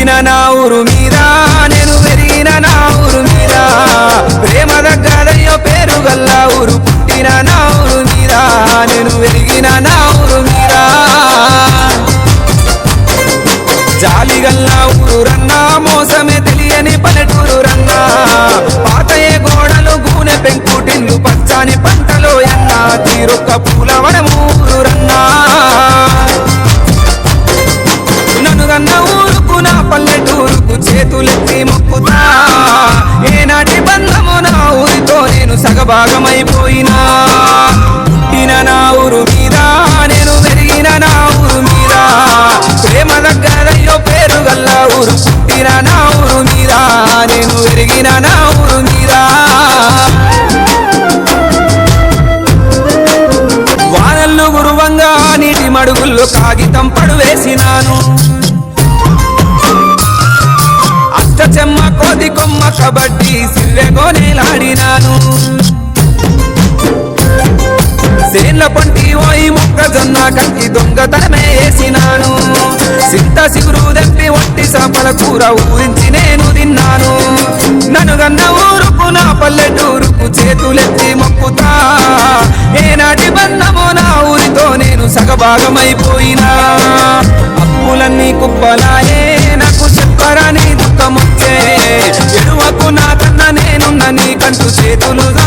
పుట్టిన నా ఊరు మీద నేను పెరిగిన నా ఊరు మీద ప్రేమ దగ్గరయ్యో పేరు గల్లా ఊరు పుట్టిన నా ఊరు మీద నేను పెరిగిన నా ఊరు మీద జాలిగల్లా ఊరన్నా మోసమే తెలియని పల్లెటూరు రన్నా పాతయే గోడలు గూనె పెంకుటిల్లు పచ్చని పంటలో ఎన్నా తీరొక్క పూలవనము ఊరన్నా నన్ను గన్న ఊరుకు నా పల్లెటూరుకు చేతులెత్తి మొక్కుతా ఏనాటి బంధము నా ఊరితో నేను సగభాగమైపోయినా పుట్టిన నా ఊరు మీద నేను పెరిగిన నా ఊరు మీద ప్రేమ దగ్గరయ్యో పేరు గల్లా ఊరు పుట్టిన నా ఊరు మీద నేను పెరిగిన నా ఊరు మీద వానల్లు గురువంగా నీటి మడుగుల్లో కాగితం పడువేసినాను అష్టచెమ్మ కోది కొమ్మ కబడ్డీ సిర్రెగోనేలాడినాను సేన్ల పంటి ఓయి మొక్కజొన్న కంకి దొంగతనమే వేసినాను సింత సిగురు దెప్పి ఒట్టి సాపల కూర ఊరించి నేను తిన్నాను నన్ను గన్న ఊరుకు నా పల్లెటూరుకు చేతులెత్తి మొక్కుతా ఏనాటి బంధము నా ఊరితో నేను సగభాగమైపోయినా అప్పులన్నీ కుప్పలాయే నాకు చెప్పరాని దుఃఖమొచ్చే ఎరువకు నా కన్నా నేనున్న నీ కంటూ చేతులుగా